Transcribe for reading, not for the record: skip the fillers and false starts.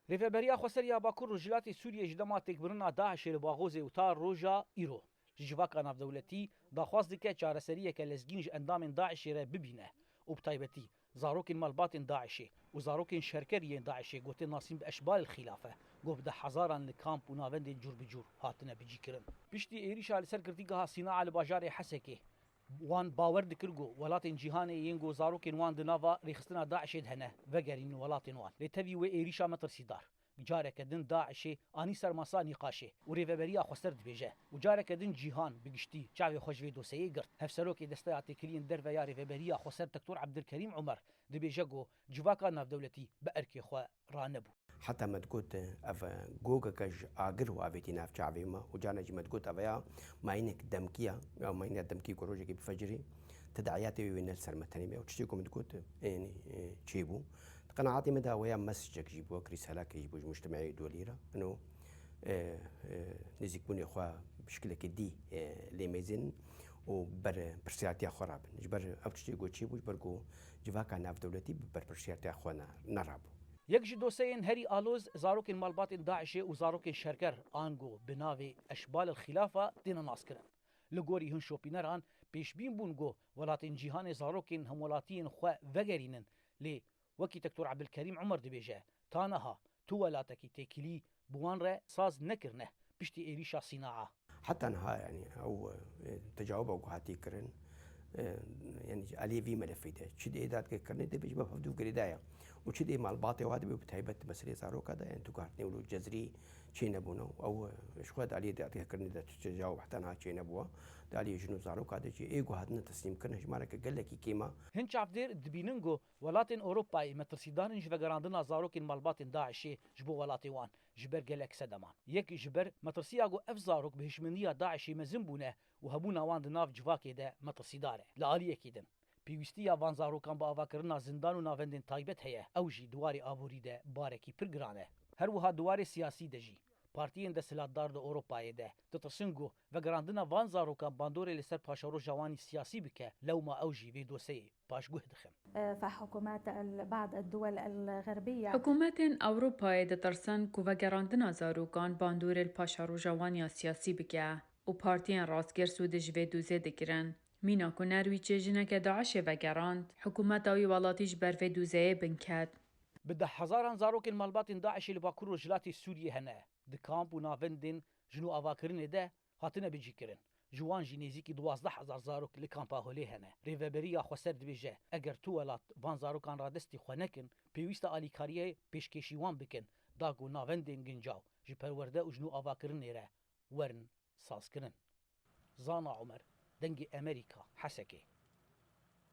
Rêveberiya Xweseriya Bakur û Jilatê Sûriyê ji dema têkbirina Daişê li Baxozê û ta roja îro ji civaka navdewletî daxwaz dike çareseriyeke lezgîn ji endamên Daişê re bibîne û bi taybetî zarokên malbatên Daişê û zarokên şerkeriyên Daişê gotin nasîn bi eşbalê xîlafe goh bi 10,000 li kamp û navendên cûr bi cûr hatine bicîkirin. Piştî êrişa li ser girtîgeha Sînaa li bajarê Hesekê wan bawer dikir got welatên cîhanê yên got zarokên wan di nava rêxistina Daişê de hene vegerîn welatên wan. Lê tevî wê êrişa me tirsîdar. Careke din Daişê anî sermasa nîqaşê û rêveberiya Xweser dibêje û careke din cîhan bi giştî çavê xwe ji vê dosyeyê girt. Hevserokê desteya têkiliyên derve ya rêveberiya Xweser Doktor Ebdilkerîm Umer dibêje got civaka navdewletî bi erkê xwe ranebû. حتى ما تقول أف جوجا كج أجر وأبيتي ناف شعبي ما وجانا جي ما تقول أفيا ما إنك دمكية أو ما إنك دمكي كروجة كي بفجري تدعياتي وين السلمة تانية وتشتيكم تقول يعني تشيبو قناعاتي مدى ويا مسجك جيبوا رسالة يجيبوا مجتمعي دوليرة إنه نزيكوني أخوة بشكل كدي لميزن وبر برسياتي خراب جبر أو تشتيكو تشيبو جبركو جواكا ناف دولتي بر برسياتي أخوانا نرابو. یەک ji dosyeyên herî aloz zarokên malbatên Daişê û zarokên şerker an got bi navê eşbalê xîlafa têne naskirin. Li gorî hin şopîneran pêşbîn bûn got welatên cîhanê zarokên hemwelatiyên xwe vegerînin lê wekî Doktor Ebdilkerîm Umer dibêje ta niha tu welatekî têkilî bi wan re saz nekirine piştî êrişa Sînaa. حتى انها يعني او تجاوب او هاتي كرن يعني عليه في ملفي ده شدي ذات كرني ده بيجي بفدو قريدايا وشدي مع الباطي وهذا بتهيبت مسألة صاروا كذا يعني تقارني ولو جزري شيء نبونه او شخوات عليه ده كرني ده تجاوب حتى انها شيء نبوه ده عليه جنو صاروا كذا شيء ايجو هذا تسليم كرنه جمارك قال لك كيما هن çavdêr dibînin got welatên Ewropayê metirsidanin ji vegerandina zarokên malbatên Daişê ji bo welatê wan ji ber gelek sedeman. Yekî ji ber metirsiya got ev zarok bi hişmeniya Daişê mezin bûne û hebûna wan di nav civakê de metirsîdar e. Li aliyekî din pêwîstiya van zarokan bi avakirina zindan û navendên taybet heye ew jî diwarê aborî de barekî pir giran e. Her wiha diwarê siyasî de jî partiyên desthilatdar di Ewropayê de ditirsin got vegerandina van zarokan bandorê li ser paşeroja wanî siyasî bike lewma ew jî vê dosyeyê paşguh dixin. فحكومات بعض الدول الغربية حکومتên Ewropayê ditirsin ku vegerandina zarokan bandorê li paşeroja wan ya siyasî bike û partiyên rastgirs di ji vê dozê dikirin. Mîna ku Nerwîçê jineke Daişê vegerand, hikûmeta wî welatî ji ber vê dozeyê binket. Bi 10,000 zarokên malbatên Daişê li Bakur û Jilatê Sûriyê hene. Di kamp û navendên jinû avakirinê de hatine bicîkirin. Ji wan jî nêzîkî 12,000 zarok li kampa Holê hene. Rêveberiya Xweser dibêje eger tu welat van zarokan radestî xwe nekin, pêwîst e alîkariyê pêşkêşî wan bikin da ku navendên gincaw ji perwerde û jinû avakirinê re werin sazkirin. Zana Umer, dengê Amerîka, Hesekê.